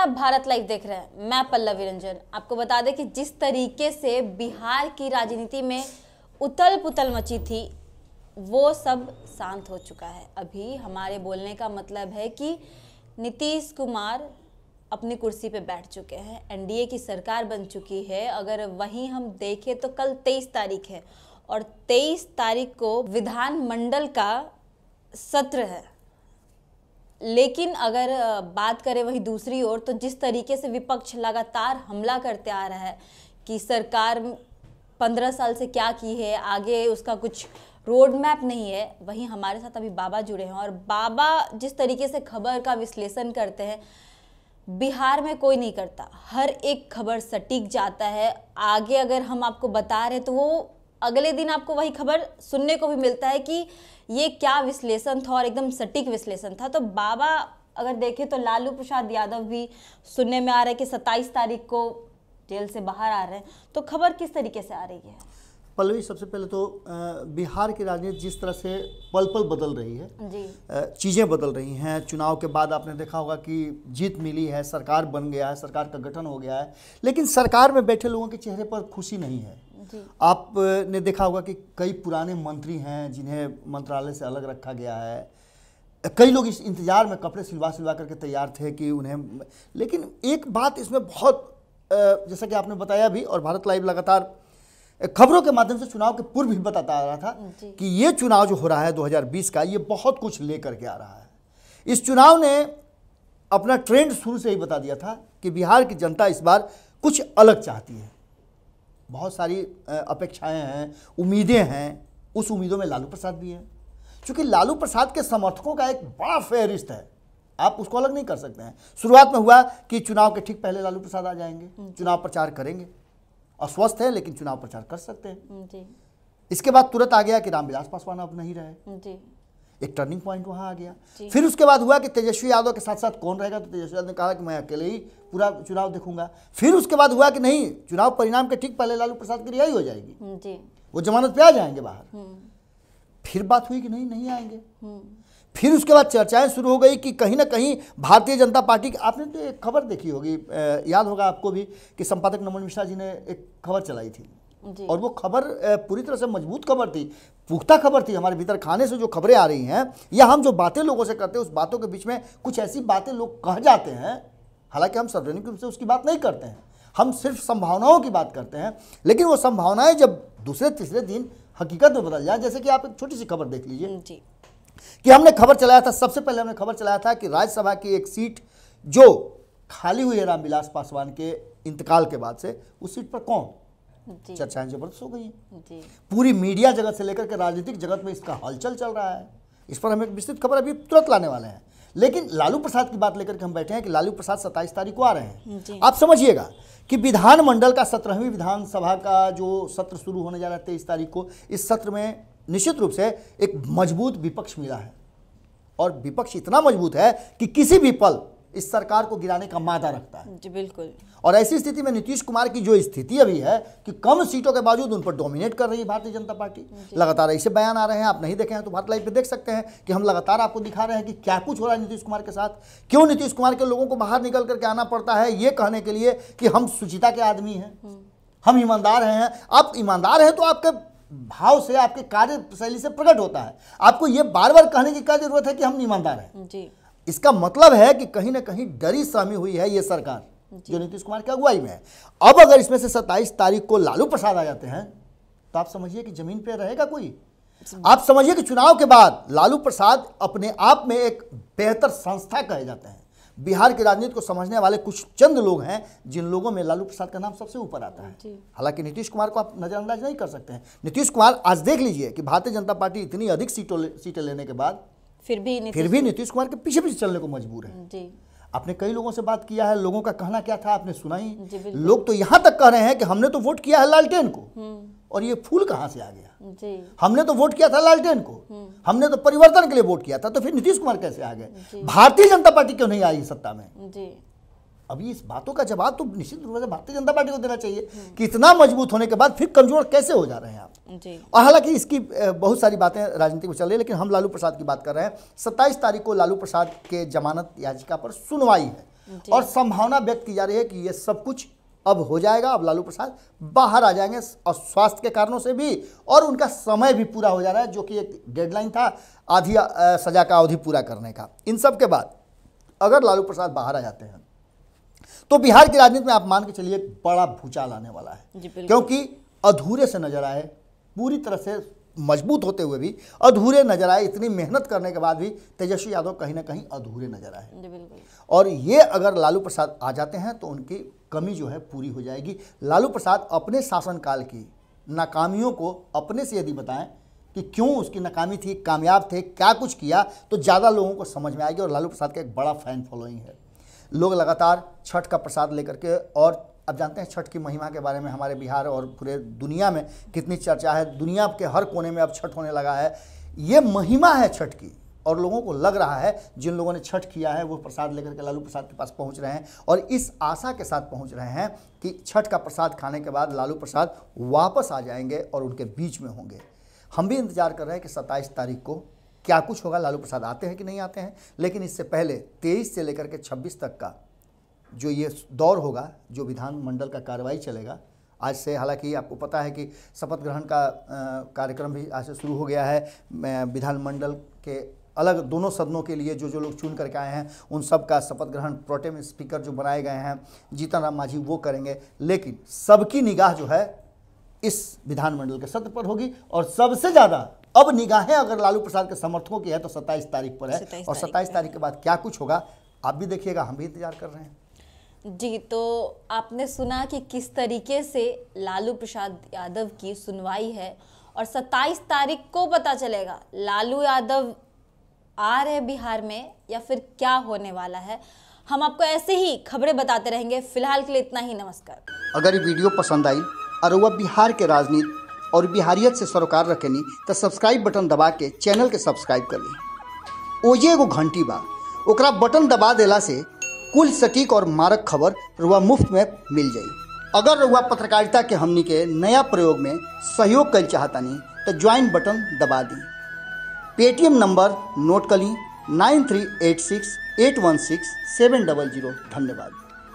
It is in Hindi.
आप भारत लाइव देख रहे हैं। मैं पल्लवी रंजन। आपको बता दें कि जिस तरीके से बिहार की राजनीति में उथल पुथल मची थी वो सब शांत हो चुका है। अभी हमारे बोलने का मतलब है कि नीतीश कुमार अपनी कुर्सी पे बैठ चुके हैं, एनडीए की सरकार बन चुकी है। अगर वहीं हम देखें तो कल 23 तारीख है और 23 तारीख को विधानमंडल का सत्र है। लेकिन अगर बात करें वही दूसरी ओर तो जिस तरीके से विपक्ष लगातार हमला करते आ रहा है कि सरकार 15 साल से क्या की है, आगे उसका कुछ रोड मैप नहीं है, वहीं हमारे साथ अभी बाबा जुड़े हैं और बाबा जिस तरीके से खबर का विश्लेषण करते हैं बिहार में कोई नहीं करता। हर एक खबर सटीक जाता है। आगे अगर हम आपको बता रहे तो वो अगले दिन आपको वही खबर सुनने को भी मिलता है कि ये क्या विश्लेषण था और एकदम सटीक विश्लेषण था। तो बाबा अगर देखें तो लालू प्रसाद यादव भी सुनने में आ रहा है कि 27 तारीख को जेल से बाहर आ रहे हैं। तो खबर किस तरीके से आ रही है? पल्लवी, सबसे पहले तो बिहार की राजनीति जिस तरह से पल पल बदल रही है जी, चीज़ें बदल रही हैं। चुनाव के बाद आपने देखा होगा कि जीत मिली है, सरकार बन गया है, सरकार का गठन हो गया है, लेकिन सरकार में बैठे लोगों के चेहरे पर खुशी नहीं है जी। आपने देखा होगा कि कई पुराने मंत्री हैं जिन्हें मंत्रालय से अलग रखा गया है। कई लोग इस इंतजार में कपड़े सिलवा करके तैयार थे कि उन्हें, लेकिन एक बात इसमें बहुत जैसा कि आपने बताया भी और भारत लाइव लगातार खबरों के माध्यम से चुनाव के पूर्व भी बताता आ रहा था कि ये चुनाव जो हो रहा है 2020 का, ये बहुत कुछ लेकर के आ रहा है। इस चुनाव ने अपना ट्रेंड शुरू से ही बता दिया था कि बिहार की जनता इस बार कुछ अलग चाहती है। बहुत सारी अपेक्षाएं हैं, उम्मीदें हैं। उस उम्मीदों में लालू प्रसाद भी हैं, क्योंकि लालू प्रसाद के समर्थकों का एक बड़ा फेहरिस्त है, आप उसको अलग नहीं कर सकते हैं। शुरुआत में हुआ कि चुनाव के ठीक पहले लालू प्रसाद आ जाएंगे, चुनाव प्रचार करेंगे, अस्वस्थ है लेकिन चुनाव प्रचार कर सकते हैं जी। इसके बाद तुरंत आ गया कि रामविलास पासवान अब नहीं रहे जी। एक टर्निंग पॉइंट वहां आ गया। फिर उसके बाद हुआ कि तेजस्वी यादव के साथ साथ कौन रहेगा, तो तेजस्वी यादव ने कहा कि मैं अकेले ही पूरा चुनाव देखूंगा। फिर उसके बाद हुआ कि नहीं, चुनाव परिणाम के ठीक पहले लालू प्रसाद की रिहाई हो जाएगी जी। वो जमानत पे आ जाएंगे बाहर। फिर बात हुई कि नहीं आएंगे। फिर उसके बाद चर्चाएं शुरू हो गई कि कहीं ना कहीं भारतीय जनता पार्टी की, आपने तो एक खबर देखी होगी, याद होगा आपको भी कि संपादक नमन मिश्रा जी ने एक खबर चलाई थी जी। और वो खबर पूरी तरह से मजबूत खबर थी, पुख्ता खबर थी। हमारे भीतर खाने से जो खबरें आ रही हैं या हम जो बातें लोगों से करते हैं उस बातों के बीच में कुछ ऐसी बातें लोग कह जाते हैं, हालांकि हम सार्वजनिक रूप से उसकी बात नहीं करते हैं, हम सिर्फ संभावनाओं की बात करते हैं। लेकिन वो संभावनाएं जब दूसरे तीसरे दिन हकीकत में बदल जाए, जैसे कि आप एक छोटी सी खबर देख लीजिए कि हमने खबर चलाया था, सबसे पहले हमने खबर चलाया था कि राज्यसभा की एक सीट जो खाली हुई है रामविलास पासवान के इंतकाल के बाद से, उस सीट पर कौन, चर्चाएं जबरदस्त हो गई हैं। पूरी मीडिया जगत से लेकर के राजनीतिक जगत में इसका हलचल चल रहा है। इस पर हम एक विस्तृत खबर अभी तुरंत लाने वाले हैं। लेकिन लालू प्रसाद की बात लेकर के हम बैठे हैं कि लालू प्रसाद 27 तारीख को आ रहे हैं। आप समझिएगा कि विधानमंडल का 17वीं विधानसभा का जो सत्र शुरू होने जा रहा है 23 तारीख को, इस सत्र में निश्चित रूप से एक मजबूत विपक्ष मिला है और विपक्ष इतना मजबूत है कि किसी भी पल इस सरकार को गिराने का मादा रखता है जी। बिल्कुल। और ऐसी स्थिति में नीतीश कुमार की जो स्थिति अभी है कि कम सीटों के बावजूद उन पर डोमिनेट कर रही है भारतीय जनता पार्टी। लगातार ऐसे बयान आ रहे हैं, आप नहीं देखे हैं तो भारत लाइव पे देख सकते हैं कि हम लगातार आपको दिखा रहे हैं कि क्या कुछ हो रहा है नीतीश कुमार के साथ। क्यों नीतीश कुमार के लोगों को बाहर निकल करके आना पड़ता है ये कहने के लिए कि हम सुचिता के आदमी हैं, हम ईमानदार हैं। आप ईमानदार हैं तो आपके भाव से, आपके कार्यशैली से प्रकट होता है। आपको ये बार बार कहने की क्या जरूरत है कि हम ईमानदार हैं जी। इसका मतलब है कि कहीं ना कहीं डरी सहमी हुई है ये सरकार जो नीतीश कुमार की अगुवाई में है। अब अगर इसमें से 27 तारीख को लालू प्रसाद आ जाते हैं तो आप समझिए कि जमीन पे रहेगा कोई। आप समझिए कि चुनाव के बाद लालू प्रसाद अपने आप में एक बेहतर संस्था कहे जाते हैं। बिहार की राजनीति को समझने वाले कुछ चंद लोग हैं जिन लोगों में लालू प्रसाद का नाम सबसे ऊपर आता है। हालांकि नीतीश कुमार को आप नजरअंदाज नहीं कर सकते हैं। नीतीश कुमार, आज देख लीजिए कि भारतीय जनता पार्टी इतनी अधिक सीटें लेने के बाद फिर भी नीतीश कुमार के पीछे पीछे चलने को मजबूर है जी। आपने कई लोगों से बात किया है, लोगों का कहना क्या था आपने सुना ही। लोग तो यहां तक कह रहे हैं कि हमने तो वोट किया है लालटेन को और ये फूल कहां से आ गया जी। हमने तो वोट किया था लालटेन को, हमने तो परिवर्तन के लिए वोट किया था, तो फिर नीतीश कुमार कैसे आ गए? भारतीय जनता पार्टी क्यों नहीं आई सत्ता में जी। अभी इस बातों का जवाब तो निश्चित रूप से भारतीय जनता पार्टी को देना चाहिए कि इतना मजबूत होने के बाद फिर कमजोर कैसे हो जा रहे हैं आप जी। और हालांकि इसकी बहुत सारी बातें राजनीति में चल रही है, लेकिन हम लालू प्रसाद की बात कर रहे हैं। 27 तारीख को लालू प्रसाद के जमानत याचिका पर सुनवाई है और संभावना व्यक्त की जा रही है कि ये सब कुछ अब हो जाएगा। अब लालू प्रसाद बाहर आ जाएंगे और स्वास्थ्य के कारणों से भी, और उनका समय भी पूरा हो जा रहा है, जो कि एक डेडलाइन था आधी सजा का अवधि पूरा करने का। इन सब के बाद अगर लालू प्रसाद बाहर आ जाते हैं तो बिहार की राजनीति में आप मान के चलिए एक बड़ा भूचाल आने वाला है, क्योंकि अधूरे से नजर आए, पूरी तरह से मजबूत होते हुए भी अधूरे नजर आए। इतनी मेहनत करने के बाद भी तेजस्वी यादव कहीं ना कहीं अधूरे नजर आए, और ये अगर लालू प्रसाद आ जाते हैं तो उनकी कमी जो है पूरी हो जाएगी। लालू प्रसाद अपने शासनकाल की नाकामियों को अपने से यदि बताएं कि क्यों उसकी नाकामी थी, कामयाब थे, क्या कुछ किया, तो ज़्यादा लोगों को समझ में आएगी। और लालू प्रसाद का एक बड़ा फैन फॉलोइंग है। लोग लगातार छठ का प्रसाद लेकर के, और अब जानते हैं छठ की महिमा के बारे में हमारे बिहार और पूरे दुनिया में कितनी चर्चा है। दुनिया के हर कोने में अब छठ होने लगा है। ये महिमा है छठ की, और लोगों को लग रहा है जिन लोगों ने छठ किया है वो प्रसाद लेकर के लालू प्रसाद के पास पहुंच रहे हैं, और इस आशा के साथ पहुंच रहे हैं कि छठ का प्रसाद खाने के बाद लालू प्रसाद वापस आ जाएंगे और उनके बीच में होंगे। हम भी इंतजार कर रहे हैं कि 27 तारीख को क्या कुछ होगा, लालू प्रसाद आते हैं कि नहीं आते हैं। लेकिन इससे पहले 23 से लेकर के 26 तक का जो ये दौर होगा, जो विधानमंडल का कार्रवाई चलेगा आज से, हालांकि आपको पता है कि शपथ ग्रहण का कार्यक्रम भी आज से शुरू हो गया है। विधानमंडल के अलग दोनों सदनों के लिए जो जो लोग चुन करके आए हैं उन सब का शपथ ग्रहण प्रोटेम स्पीकर जो बनाए गए हैं जीतन राम मांझी वो करेंगे। लेकिन सबकी निगाह जो है इस विधानमंडल के सत्र पर होगी, और सबसे ज़्यादा अब निगाहें अगर लालू प्रसाद के समर्थकों की है तो 27 तारीख पर है। और 27 तारीख के बाद क्या कुछ होगा आप भी देखिएगा, हम भी इंतजार कर रहे हैं। जी, तो आपने सुना कि किस तरीके से लालू प्रसाद यादव की सुनवाई है, और 27 तारीख को पता चलेगा लालू यादव आ रहे बिहार में या फिर क्या होने वाला है। हम आपको ऐसे ही खबरें बताते रहेंगे। फिलहाल के लिए इतना ही, नमस्कार। अगर ये वीडियो पसंद आई और वह बिहार के राजनीति और बिहारियत से सरोकार रखेनी तो सब्सक्राइब बटन दबा के चैनल के सब्सक्राइब कर ली। ओजे एगो घंटी बा, ओकरा बटन दबा देला से कुल सटीक और मारक खबर रुआ मुफ्त में मिल जाई। अगर रुआ पत्रकारिता के हमनी के नया प्रयोग में सहयोग कर चाहतानी तो ज्वाइन बटन दबा दी। पेटीएम नंबर नोट कर ली 9386816700। धन्यवाद।